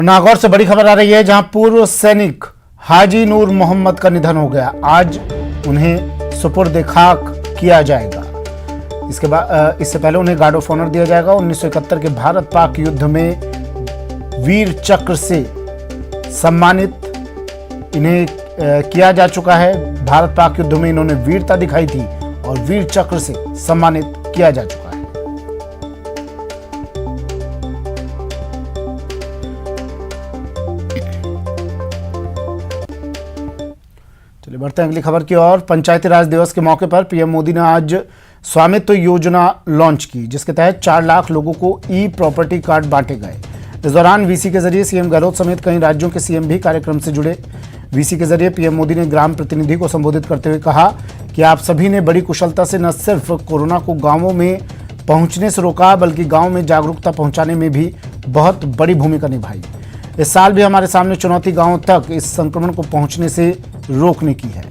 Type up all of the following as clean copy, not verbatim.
नागौर से बड़ी खबर आ रही है, जहां पूर्व सैनिक हाजी नूर मोहम्मद का निधन हो गया। आज उन्हें सुपुर्द खाक किया जाएगा। इससे पहले उन्हें गार्ड ऑफ ऑनर दिया जाएगा। 1971 के भारत पाक युद्ध में वीर चक्र से सम्मानित इन्हें किया जा चुका है। भारत पाक युद्ध में इन्होंने वीरता दिखाई थी और वीर चक्र से सम्मानित किया जा चुका है। चलिए बढ़ते हैं अगली खबर की ओर। पंचायती राज दिवस के मौके पर पीएम मोदी ने आज स्वामित्व योजना लॉन्च की, जिसके तहत 4 लाख लोगों को ई प्रॉपर्टी कार्ड बांटे गए। इस दौरान वीसी के जरिए सीएम गहलोत समेत कई राज्यों के सीएम भी कार्यक्रम से जुड़े। वीसी के जरिए पीएम मोदी ने ग्राम प्रतिनिधि को संबोधित करते हुए कहा कि आप सभी ने बड़ी कुशलता से न सिर्फ कोरोना को गांवों में पहुंचने से रोका, बल्कि गांव में जागरूकता पहुंचाने में भी बहुत बड़ी भूमिका निभाई। इस साल भी हमारे सामने चुनौती गांवों तक इस संक्रमण को पहुंचने से रोकने की है।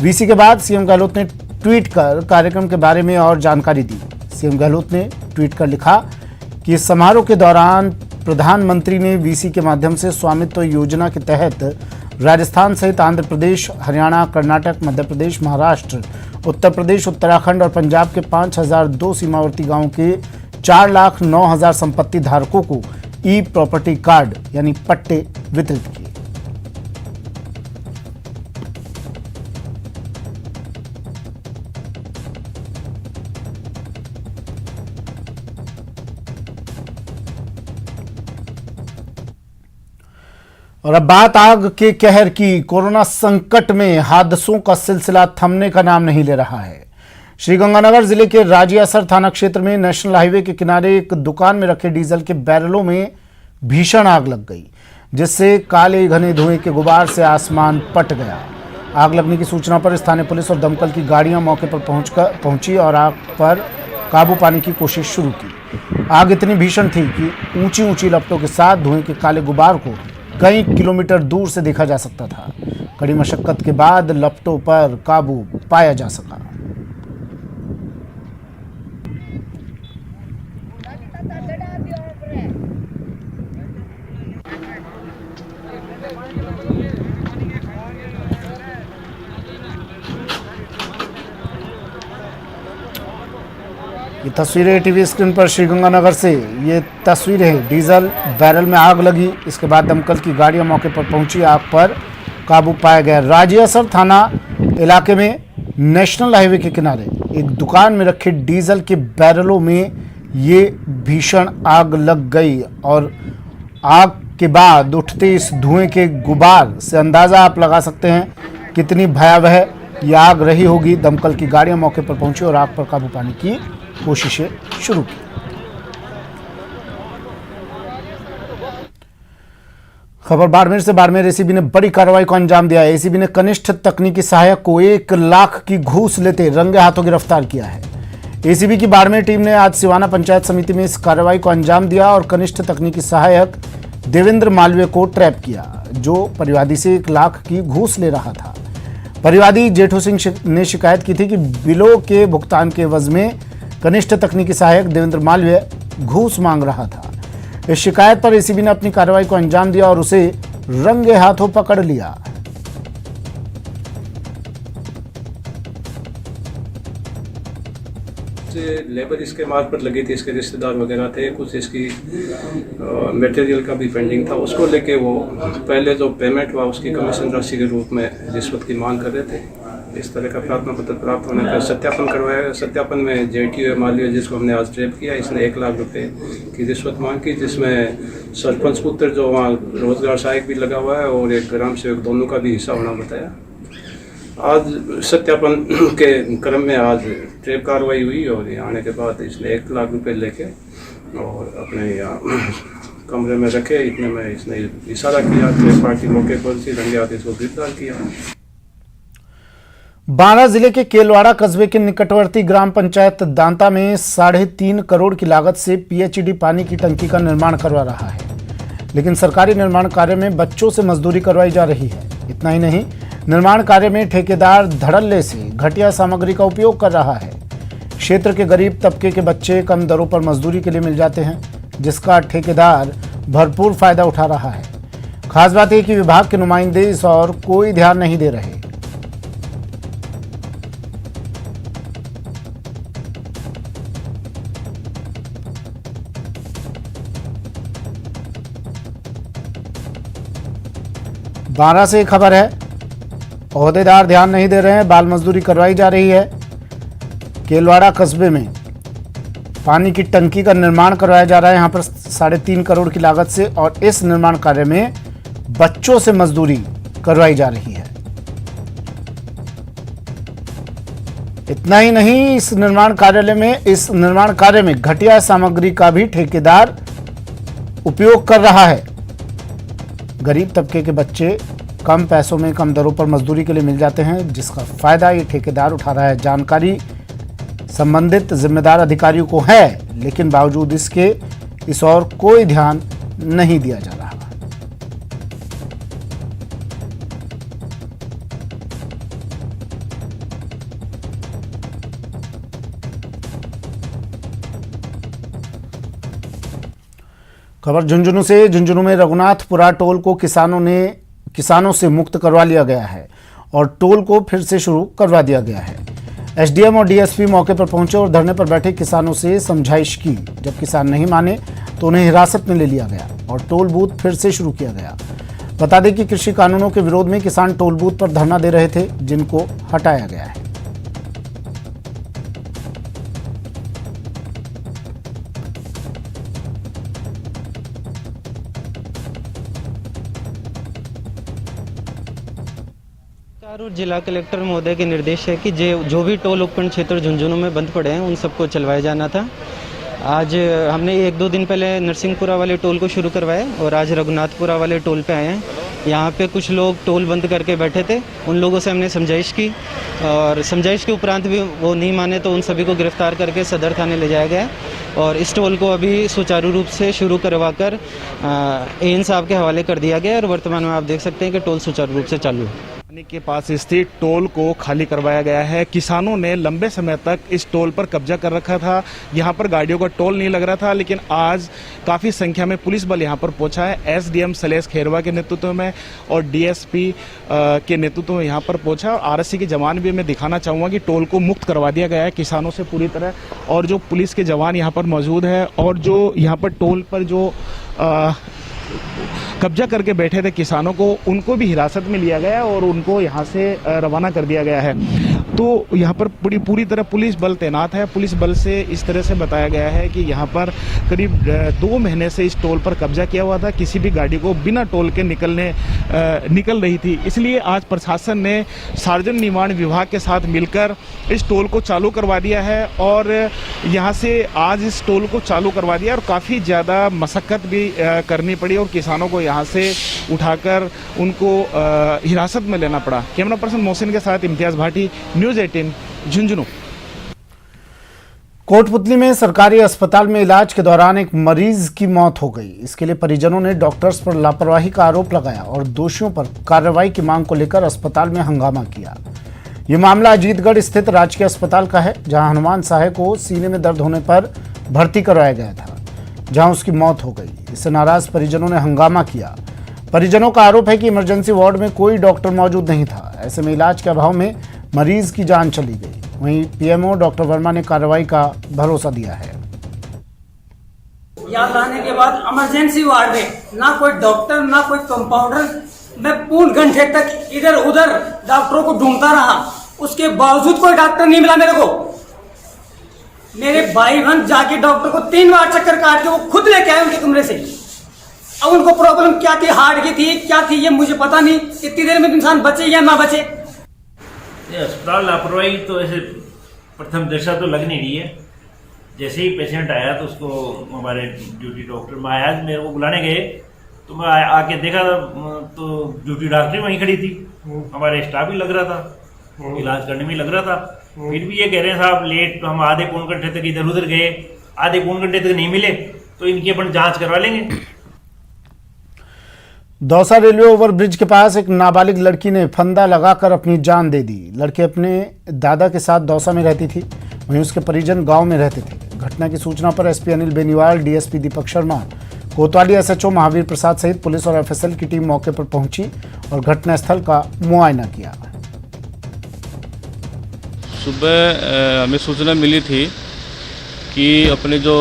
वीसी के बाद सीएम गहलोत ने ट्वीट कर कार्यक्रम के बारे में और जानकारी दी। सीएम गहलोत ने ट्वीट कर लिखा कि इस समारोह के दौरान प्रधानमंत्री ने वीसी के माध्यम से स्वामित्व योजना के तहत राजस्थान सहित आंध्र प्रदेश, हरियाणा, कर्नाटक, मध्य प्रदेश, महाराष्ट्र, उत्तर प्रदेश, उत्तराखंड और पंजाब के 5002 सीमावर्ती गांवों के 4,09,000 संपत्ति धारकों को ई प्रॉपर्टी कार्ड यानी पट्टे वितरित किए। और अब बात आग के कहर की। कोरोना संकट में हादसों का सिलसिला थमने का नाम नहीं ले रहा है। श्रीगंगानगर जिले के राजियासर थाना क्षेत्र में नेशनल हाईवे के किनारे एक दुकान में रखे डीजल के बैरलों में भीषण आग लग गई, जिससे काले घने धुएं के गुबार से आसमान पट गया। आग लगने की सूचना पर स्थानीय पुलिस और दमकल की गाड़ियां मौके पर पहुंची और आग पर काबू पाने की कोशिश शुरू की। आग इतनी भीषण थी कि ऊंची ऊंची लपटों के साथ धुएं के काले गुबार को कई किलोमीटर दूर से देखा जा सकता था। कड़ी मशक्कत के बाद लपटों पर काबू पाया जा सका। ये तस्वीरें टीवी स्क्रीन पर श्रीगंगानगर से ये तस्वीरें। डीजल बैरल में आग लगी, इसके बाद दमकल की गाड़ियां मौके पर पहुंची, आग पर काबू पाया गया। राजियासर थाना इलाके में नेशनल हाईवे के किनारे एक दुकान में रखे डीजल के बैरलों में ये भीषण आग लग गई और आग के बाद उठते इस धुएं के गुबार से अंदाज़ा आप लगा सकते हैं कितनी भयावह ये आग रही होगी। दमकल की गाड़ियां मौके पर पहुंची और आग पर काबू पाने की कोशिशें शुरू की। खबर बाड़मेर से। बाड़मेर एसीबी ने बड़ी कार्रवाई को अंजाम दिया है। एसीबी ने कनिष्ठ तकनीकी सहायक को 1 लाख की घूस लेते रंगे हाथों गिरफ्तार किया है। एसीबी की बाड़मेर टीम ने आज सिवाना पंचायत समिति में इस कार्रवाई को अंजाम दिया और कनिष्ठ तकनीकी सहायक देवेंद्र मालवीय को ट्रैप किया, जो परिवादी से 1 लाख की घूस ले रहा था। परिवादी जेठू सिंह ने शिकायत की थी कि बिलों के भुगतान के एवज में कनिष्ठ तकनीकी सहायक देवेंद्र मालवीय घूस मांग रहा था। इस शिकायत पर एसीबी ने अपनी कार्रवाई को अंजाम दिया और उसे रंगे हाथों पकड़ लिया। लेबर इसके मार्फत लगी थी, इसके रिश्तेदार वगैरह थे, कुछ इसकी मटेरियल का भी पेंडिंग था। उसको लेके वो पहले जो पेमेंट हुआ उसकी कमीशन राशि के रूप में रिश्वत की मांग कर रहे थे। इस तरह का प्रार्थना पत्र प्राप्त होने पर सत्यापन करवाया। सत्यापन में जेटीओ मालवीय, जिसको हमने आज ट्रैप किया, इसने 1 लाख रुपए की रिश्वत मांग की, जिसमें सरपंच पुत्र जो वहाँ रोजगार सहायक भी लगा हुआ है और एक ग्राम सेवक, दोनों का भी हिस्सा होना बताया। आज सत्यापन के क्रम में आज ट्रैप कार्रवाई हुई और यहाँ आने के बाद इसने 1 लाख रुपए लेके और अपने यहाँ कमरे में रखे। इतने में इसने इशारा किया, ट्रैप पार्टी मौके पर थी, रंगे हाथ इसको गिरफ्तार किया। बांदा जिले के केलवाड़ा कस्बे के निकटवर्ती ग्राम पंचायत दांता में 3.5 करोड़ की लागत से पीएचईडी पानी की टंकी का निर्माण करवा रहा है, लेकिन सरकारी निर्माण कार्य में बच्चों से मजदूरी करवाई जा रही है। इतना ही नहीं, निर्माण कार्य में ठेकेदार धड़ल्ले से घटिया सामग्री का उपयोग कर रहा है। क्षेत्र के गरीब तबके के बच्चे कम दरों पर मजदूरी के लिए मिल जाते हैं, जिसका ठेकेदार भरपूर फायदा उठा रहा है। खास बात है कि विभाग के नुमाइंदे इस और कोई ध्यान नहीं दे रहे। बारह से खबर है, ओहदेदार ध्यान नहीं दे रहे हैं, बाल मजदूरी करवाई जा रही है। केलवाड़ा कस्बे में पानी की टंकी का निर्माण करवाया जा रहा है यहाँ पर 3.5 करोड़ की लागत से, और इस निर्माण कार्य में बच्चों से मजदूरी करवाई जा रही है। इतना ही नहीं, इस निर्माण कार्य में घटिया सामग्री का भी ठेकेदार उपयोग कर रहा है। गरीब तबके के बच्चे कम पैसों में कम दरों पर मजदूरी के लिए मिल जाते हैं, जिसका फायदा ये ठेकेदार उठा रहा है। जानकारी संबंधित जिम्मेदार अधिकारियों को है, लेकिन बावजूद इसके इस और कोई ध्यान नहीं दिया जा रहा। खबर झुंझुनू से। झुंझुनू में रघुनाथपुरा टोल को किसानों से मुक्त करवा लिया गया है और टोल को फिर से शुरू करवा दिया गया है। एसडीएम और डीएसपी मौके पर पहुंचे और धरने पर बैठे किसानों से समझाइश की। जब किसान नहीं माने तो उन्हें हिरासत में ले लिया गया और टोल बूथ फिर से शुरू किया गया। बता दें कि कृषि कानूनों के विरोध में किसान टोल बूथ पर धरना दे रहे थे, जिनको हटाया गया है। और जिला कलेक्टर महोदय के निर्देश है कि जो भी टोल उपखंड क्षेत्र झुंझुनू में बंद पड़े हैं उन सबको चलवाया जाना था। आज हमने 1-2 दिन पहले नरसिंहपुरा वाले टोल को शुरू करवाया और आज रघुनाथपुरा वाले टोल पे आए हैं। यहाँ पे कुछ लोग टोल बंद करके बैठे थे, उन लोगों से हमने समझाइश की और समझाइश के उपरांत भी वो नहीं माने तो उन सभी को गिरफ्तार करके सदर थाने ले जाया गया और इस टोल को अभी सुचारू रूप से शुरू करवाकर एएन साहब के हवाले कर दिया गया और वर्तमान में आप देख सकते हैं कि टोल सुचारू रूप से चालू है। के पास स्थित टोल को खाली करवाया गया है। किसानों ने लंबे समय तक इस टोल पर कब्जा कर रखा था। यहाँ पर गाड़ियों का टोल नहीं लग रहा था, लेकिन आज काफ़ी संख्या में पुलिस बल यहाँ पर पहुंचा है। एसडीएम शैलेश खेरवा के नेतृत्व में और डीएसपी के नेतृत्व में यहाँ पर पहुंचा और आरएससी के जवान भी मैं दिखाना चाहूँगा कि टोल को मुक्त करवा दिया गया है किसानों से पूरी तरह। और जो पुलिस के जवान यहाँ पर मौजूद है और जो यहाँ पर टोल पर जो कब्जा करके बैठे थे किसानों को, उनको भी हिरासत में लिया गया और उनको यहाँ से रवाना कर दिया गया है। तो यहाँ पर पूरी तरह पुलिस बल तैनात है। पुलिस बल से इस तरह से बताया गया है कि यहाँ पर करीब 2 महीने से इस टोल पर कब्जा किया हुआ था। किसी भी गाड़ी को बिना टोल के निकल रही थी, इसलिए आज प्रशासन ने सार्वजनिक निर्माण विभाग के साथ मिलकर इस टोल को चालू करवा दिया है और यहाँ से आज इस टोल को चालू करवा दिया और काफ़ी ज़्यादा मशक्क़त भी करनी पड़ी और किसानों को यहाँ से उठाकर उनको हिरासत में लेना पड़ा। कैमरा पर्सन मोहसिन के साथ इम्तियाज भाटी, न्यूज़ 18 झुंझुनू। कोटपुतली में सरकारी अस्पताल में इलाज के दौरान एक मरीज की मौत हो गई। इसके लिए परिजनों ने डॉक्टर्स पर लापरवाही का आरोप लगाया और दोषियों पर कार्रवाई की मांग को लेकर अस्पताल में हंगामा किया। ये मामला अजीतगढ़ स्थित राजकीय अस्पताल का है, जहां हनुमान साहे को सीने में दर्द होने पर भर्ती करवाया गया था, जहां उसकी मौत हो गई। इससे नाराज परिजनों ने हंगामा किया। परिजनों का आरोप है कि इमरजेंसी वार्ड में कोई डॉक्टर मौजूद नहीं था। ऐसे में इलाज के अभाव में मरीज की जान चली गई। वहीं पीएमओ डॉक्टर वर्मा ने कार्रवाई का भरोसा दिया है। यहाँ लाने के बाद इमरजेंसी वार्ड में ना कोई डॉक्टर ना कोई कंपाउंडर, मैं पूर्ण घंटे तक इधर उधर डॉक्टरों को ढूंढता रहा, उसके बावजूद कोई डॉक्टर नहीं मिला मेरे को। मेरे भाई बहन जाके डॉक्टर को 3 बार चक्कर काट के वो खुद लेके आए उनके कमरे से। अब उनको प्रॉब्लम क्या थी, हार्ट की थी, क्या थी, ये मुझे पता नहीं। इतनी देर में इंसान बचे या ना बचे। ये अस्पताल लापरवाही तो ऐसे प्रथम दृष्टया तो लग नहीं रही है। जैसे ही पेशेंट आया तो उसको हमारे ड्यूटी डॉक्टर में आया, मेरे को बुलाने गए तो मैं आके देखा तो ड्यूटी डॉक्टर वहीं खड़ी थी, हमारे स्टाफ भी लग रहा था, इलाज करने में लग रहा था। फिर भी ये कह रहे हैं साहब लेट, हम आधे पौन घंटे तक इधर उधर गए, आधे पौन घंटे तक नहीं मिले तो इनकी अपन जांच करवा लेंगे। दौसा रेलवे ओवरब्रिज के पास एक नाबालिग लड़की ने फंदा लगाकर अपनी जान दे दी। लड़की अपने दादा के साथ दौसा में रहती थी, वहीं उसके परिजन गांव में रहते थे। घटना की सूचना पर एसपी अनिल बेनीवाल, डीएसपी दीपक शर्मा कोतवाली एसएचओ महावीर प्रसाद सहित पुलिस और एफएसएल की टीम मौके पर पहुंची और घटनास्थल का मुआयना किया। सुबह हमें सूचना मिली थी कि अपने जो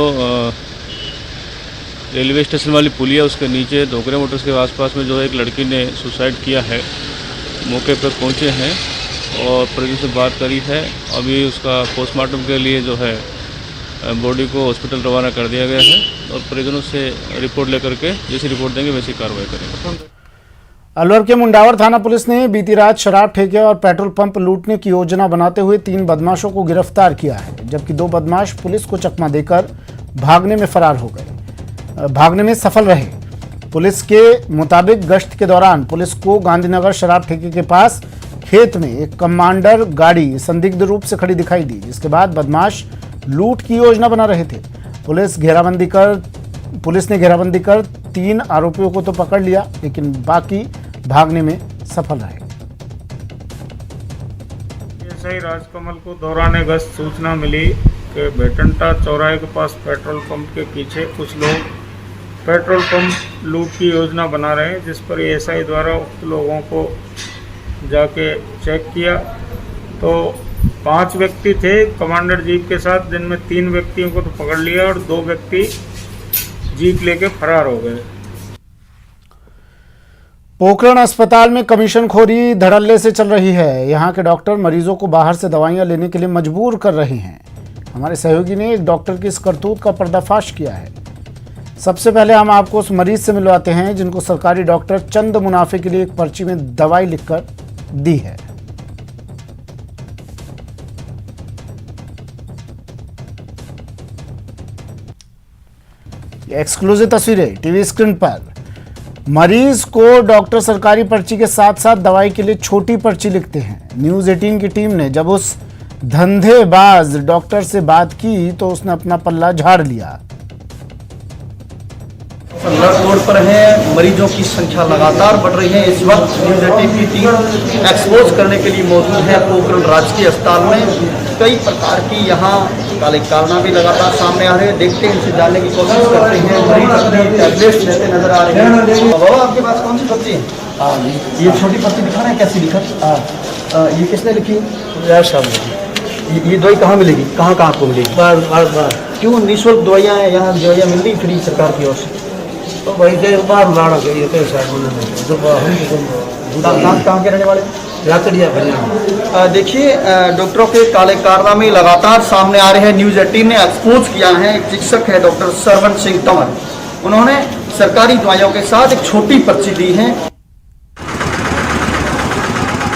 रेलवे स्टेशन वाली पुलिया उसके नीचे धोकरे मोटर्स के आसपास में जो एक लड़की ने सुसाइड किया है। मौके पर पहुंचे हैं और परिजनों से बात करी है। अभी उसका पोस्टमार्टम के लिए जो है बॉडी को हॉस्पिटल रवाना कर दिया गया है और परिजनों से रिपोर्ट लेकर के जैसी रिपोर्ट देंगे वैसी कार्रवाई करेंगे। अलवर के मुंडावर थाना पुलिस ने बीती रात शराब ठेके और पेट्रोल पंप लूटने की योजना बनाते हुए 3 बदमाशों को गिरफ्तार किया है, जबकि 2 बदमाश पुलिस को चकमा देकर भागने में सफल रहे। पुलिस के मुताबिक गश्त के दौरान पुलिस को गांधीनगर शराब ठेके के पास खेत में एक कमांडर गाड़ी संदिग्ध रूप से खड़ी दिखाई दी, जिसके बाद बदमाश लूट की योजना बना रहे थे। पुलिस ने घेराबंदी कर 3 आरोपियों को तो पकड़ लिया, लेकिन बाकी भागने में सफल रहे। एसआई राजकमल को दौरान गश्त सूचना मिली कि बेटंटा चौराहे के पास पेट्रोल पंप के पीछे कुछ लोग पेट्रोल पंप लूट की योजना बना रहे हैं, जिस पर एसआई द्वारा उक्त लोगों को जाके चेक किया तो 5 व्यक्ति थे कमांडर जीप के साथ, जिनमें 3 व्यक्तियों को तो पकड़ लिया और 2 व्यक्ति जीप लेके फरार हो गए। पोखरण अस्पताल में कमीशनखोरी धड़ल्ले से चल रही है। यहां के डॉक्टर मरीजों को बाहर से दवाइयां लेने के लिए मजबूर कर रहे हैं। हमारे सहयोगी ने एक डॉक्टर की इस करतूत का पर्दाफाश किया है। सबसे पहले हम आपको उस मरीज से मिलवाते हैं जिनको सरकारी डॉक्टर चंद मुनाफे के लिए एक पर्ची में दवाई लिखकर दी है। एक्सक्लूसिव तस्वीरें टीवी स्क्रीन पर। मरीज को डॉक्टर सरकारी पर्ची के साथ साथ दवाई के लिए छोटी पर्ची लिखते हैं। न्यूज 18 की टीम ने जब उस धंधेबाज डॉक्टर से बात की तो उसने अपना पल्ला झाड़ लिया। रोड पर है, मरीजों की संख्या लगातार बढ़ रही है। इस वक्त न्यूज 18 की टीम एक्सपोज करने के लिए मौजूद है पोखरण राजकीय अस्पताल में। कई प्रकार की यहाँ काले कारनामे भी लगातार सामने आ रहे हैं। देखते हैं, इनसे जानने की कोशिश करते हैं। मरीज अपनी टैबलेट्स लेते नजर आ रहे हैं। बाबा, आपके पास कौन सी पर्ची है? ये छोटी पर्ची दिखा रहे हैं, कैसी लिखा? ये किसने लिखी? ये दवाई कहाँ मिलेगी? कहाँ आपको मिलेगी? बार क्यों निःशुल्क दवाइयाँ हैं यहाँ? दवाइयाँ मिल रही फ्री सरकार की ओर से? तो भाई बाहर लाना चाहिए। कहाँ के रहने वाले? देखिए, डॉक्टरों के काले कारनामे लगातार सामने आ रहे हैं। न्यूज 18 ने एक्सपोज किया है। एक चिकित्सक है डॉक्टर सरवन सिंह तंवर, उन्होंने सरकारी दवाइयों के साथ एक छोटी पर्ची दी है।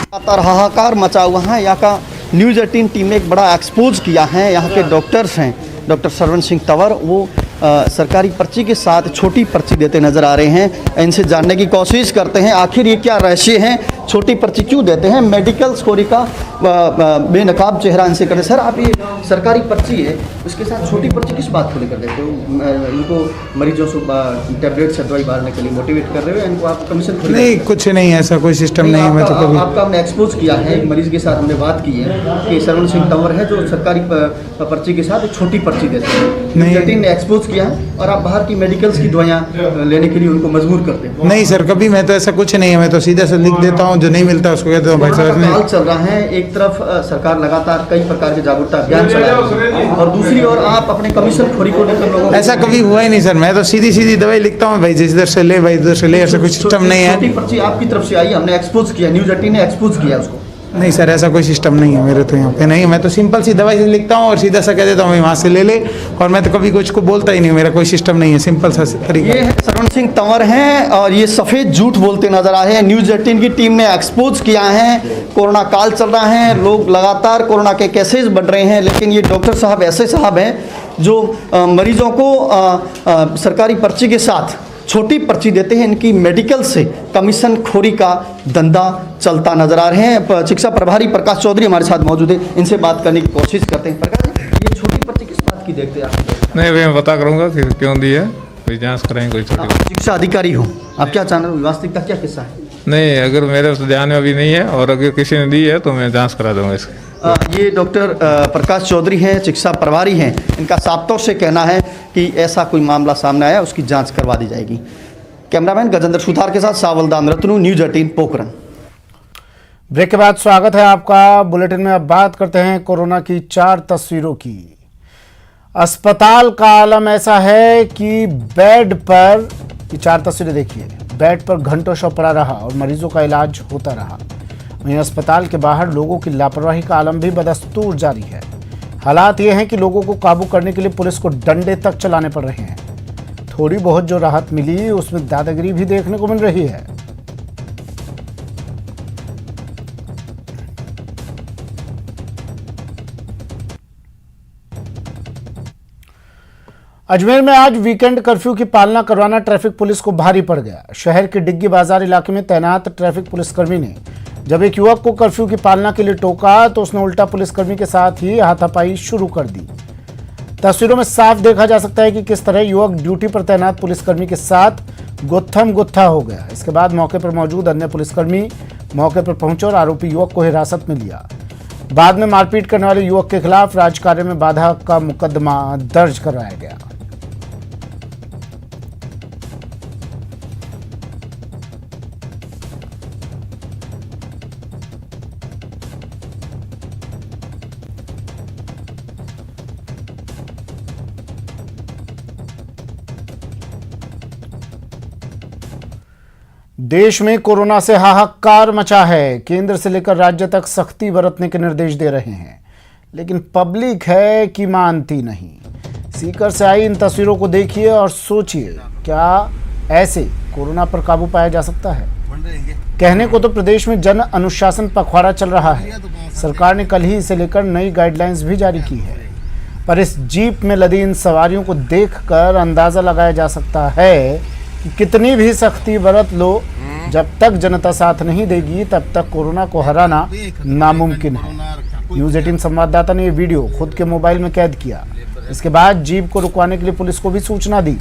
लगातार हाहाकार मचा हुआ है। यहाँ का न्यूज 18 टीम ने एक बड़ा एक्सपोज किया है। यहाँ के डॉक्टर्स हैं डॉक्टर सरवन सिंह तंवर, वो सरकारी पर्ची के साथ छोटी पर्ची देते नजर आ रहे हैं। इनसे जानने की कोशिश करते हैं आखिर ये क्या रहस्य है, छोटी पर्ची क्यों देते हैं। मेडिकल स्कोरी का बेनकाब चेहरा इनसे करते। सर, आप ये सरकारी पर्ची है, उसके साथ छोटी पर्ची किस बात को लेकर देते हो? इनको मरीजों से टैबलेट से दवाई बांटने के लिए मोटिवेट कर रहे हो? इनको आप कमीशन? नहीं, कुछ नहीं, ऐसा कोई सिस्टम नहीं है। मैं तो कभी आपका हमने एक्सपोज किया है। मरीज के साथ हमने बात की है कि सरवन सिंह तंवर है जो सरकारी पर्ची के साथ एक छोटी पर्ची देते हैं। ने एक्सपोज किया है और आप बाहर की मेडिकल्स की दवाइयाँ लेने के लिए उनको मजबूर करते हैं। नहीं सर, कभी मैं तो ऐसा कुछ नहीं है। मैं तो सीधा से लिख देता हूँ, जो नहीं मिलता उसको कहता हूँ भाई साहब। हाल चल रहा है, एक तरफ सरकार लगातार कई प्रकार के जागरूकता अभियान चला रही है और दूसरी ओर आप अपने कमीशन खोरी को लेकर लोगों। ऐसा कभी हुआ ही नहीं सर। मैं तो सीधी दवाई लिखता हूँ, भाई जिधर से ले भाई उधर से ले, ऐसा कुछ सिस्टम नहीं है। छोटी पर्ची आपकी तरफ से आई, हमने एक्सपोज किया, न्यूज 18 ने एक्सपोज किया उसको। नहीं सर, ऐसा कोई सिस्टम नहीं है मेरे तो यहाँ पे नहीं। मैं तो सिंपल सी दवाई से लिखता हूँ और सीधा सा कह देता हूँ वहाँ से ले ले, और मैं तो कभी कुछ को बोलता ही नहीं। मेरा कोई सिस्टम नहीं है, सिंपल सा तरीका। ये सरवन सिंह तंवर हैं और ये सफ़ेद झूठ बोलते नजर आ रहे हैं। न्यूज़ 18 की टीम ने एक्सपोज किया है। कोरोना काल चल रहा है, लोग लगातार कोरोना के केसेस बढ़ रहे हैं, लेकिन ये डॉक्टर साहब ऐसे साहब हैं जो मरीजों को सरकारी पर्ची के साथ छोटी पर्ची देते हैं। इनकी मेडिकल से कमीशन खोरी का धंधा चलता नजर आ रहे हैं। चिकित्सा प्रभारी प्रकाश चौधरी हमारे साथ मौजूद है, इनसे बात करने की कोशिश करते हैं। प्रकाश जी, ये छोटी पर्ची किस बात की देखते हैं आप? नहीं, मैं पता करूंगा कि क्यों दी है, कोई जांच कराएंगे। कोई छोटी चिकित्सा अधिकारी हो आप, क्या चाह रहे हो? वास्तविकता क्या किस्सा है? नहीं, अगर मेरे ध्यान में अभी नहीं है और अगर किसी ने दी है तो मैं जांच करा दूंगा इसकी। ये डॉक्टर प्रकाश चौधरी हैं, चिकित्सा प्रभारी हैं। इनका साफ तौर से कहना है कि ऐसा कोई मामला सामने आया उसकी जांच करवा दी जाएगी। कैमरामैन गजेंद्र सुथार के साथ सावलदान रत्नू, न्यूज़ 18 पोखरण। ब्रेक के बाद स्वागत है आपका बुलेटिन में। अब बात करते हैं कोरोना की 4 तस्वीरों की। अस्पताल का आलम ऐसा है कि बेड पर, ये 4 तस्वीरें देखिए, बेड पर घंटों शव पड़ा रहा और मरीजों का इलाज होता रहा। वहीं अस्पताल के बाहर लोगों की लापरवाही का आलम भी बदस्तूर जारी है। हालात ये हैं कि लोगों को काबू करने के लिए पुलिस को डंडे तक चलाने पड़ रहे हैं। थोड़ी बहुत जो राहत मिली उसमें दादागिरी भी देखने को मिल रही है। अजमेर में आज वीकेंड कर्फ्यू की पालना करवाना ट्रैफिक पुलिस को भारी पड़ गया। शहर के डिग्गी बाजार इलाके में तैनात ट्रैफिक पुलिसकर्मी ने जब एक युवक को कर्फ्यू की पालना के लिए टोका तो उसने उल्टा पुलिसकर्मी के साथ ही हाथापाई शुरू कर दी। तस्वीरों में साफ देखा जा सकता है कि किस तरह युवक ड्यूटी पर तैनात पुलिसकर्मी के साथ गुत्थम गुत्था हो गया। इसके बाद मौके पर मौजूद अन्य पुलिसकर्मी मौके पर पहुंचे और आरोपी युवक को हिरासत में लिया। बाद में मारपीट करने वाले युवक के खिलाफ राजकार्य में बाधा का मुकदमा दर्ज करवाया गया। देश में कोरोना से हाहाकार मचा है। केंद्र से लेकर राज्य तक सख्ती बरतने के निर्देश दे रहे हैं, लेकिन पब्लिक है कि मानती नहीं। सीकर से आई इन तस्वीरों को देखिए और सोचिए, क्या ऐसे कोरोना पर काबू पाया जा सकता है? कहने को तो प्रदेश में जन अनुशासन पखवाड़ा चल रहा है। सरकार ने कल ही इसे लेकर नई गाइडलाइंस भी जारी की है, पर इस जीप में लदी इन सवारियों को देखकर अंदाजा लगाया जा सकता है कि कितनी भी सख्ती बरत लो, जब तक जनता साथ नहीं देगी तब तक कोरोना को हराना नामुमकिन है। न्यूज़ 18 संवाददाता ने ये वीडियो खुद के मोबाइल में कैद किया। इसके बाद जीप को रुकवाने के लिए पुलिस को भी सूचना दी,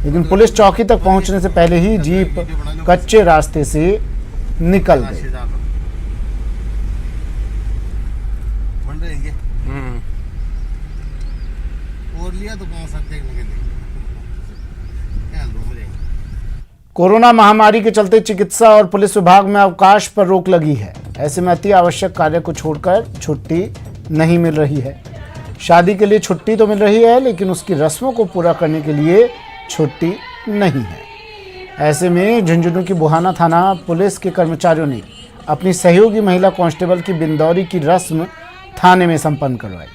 लेकिन पुलिस चौकी तक पहुंचने से पहले ही जीप कच्चे रास्ते से निकल गई। कोरोना महामारी के चलते चिकित्सा और पुलिस विभाग में अवकाश पर रोक लगी है। ऐसे में अति आवश्यक कार्य को छोड़कर छुट्टी नहीं मिल रही है। शादी के लिए छुट्टी तो मिल रही है, लेकिन उसकी रस्मों को पूरा करने के लिए छुट्टी नहीं है। ऐसे में झुंझुनू की बुहाना थाना पुलिस के कर्मचारियों ने अपनी सहयोगी महिला कांस्टेबल की बिंदौरी की रस्म थाने में संपन्न करवाई।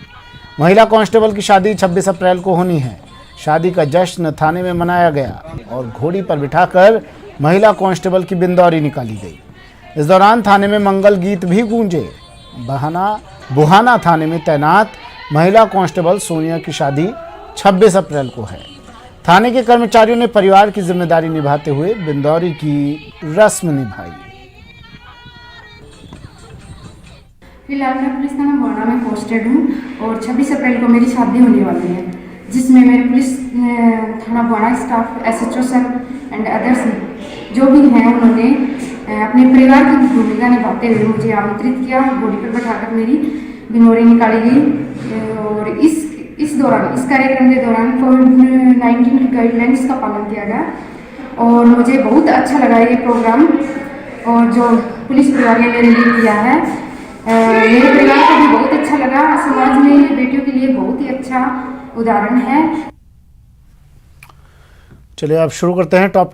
महिला कांस्टेबल की शादी 26 अप्रैल को होनी है। शादी का जश्न थाने में मनाया गया और घोड़ी पर बिठाकर महिला कांस्टेबल की बिंदौरी निकाली गई। इस दौरान थाने में मंगल गीत भी गूंजे। बुहाना थाने में तैनात महिला कांस्टेबल सोनिया की शादी 26 अप्रैल को है। थाने के कर्मचारियों ने परिवार की जिम्मेदारी निभाते हुए बिंदौरी की रस्म निभाई। फिलहाल मैं पुलिस थाना बुहाना में पोस्टेड हूँ और 26 अप्रैल को मेरी शादी होने वाली है, जिसमें मेरे पुलिस थाना Buhana staff, SHO sir and others जो भी हैं, उन्होंने अपने परिवार की भूमिका निभाते हुए मुझे आमंत्रित किया। घोड़ी पर बैठाकर मेरी बिंदौरी निकाली गई और इस कार्यक्रम के दौरान कोविड-19 की गाइडलाइंस का पालन किया गया और मुझे बहुत अच्छा लगा ये प्रोग्राम। और जो पुलिस परिवार ने मेरे लिए किया है, मेरे परिवार को भी बहुत अच्छा लगा। समाज में ये बेटियों के लिए बहुत ही अच्छा उदाहरण है। चलिए अब शुरू करते हैं टॉप 10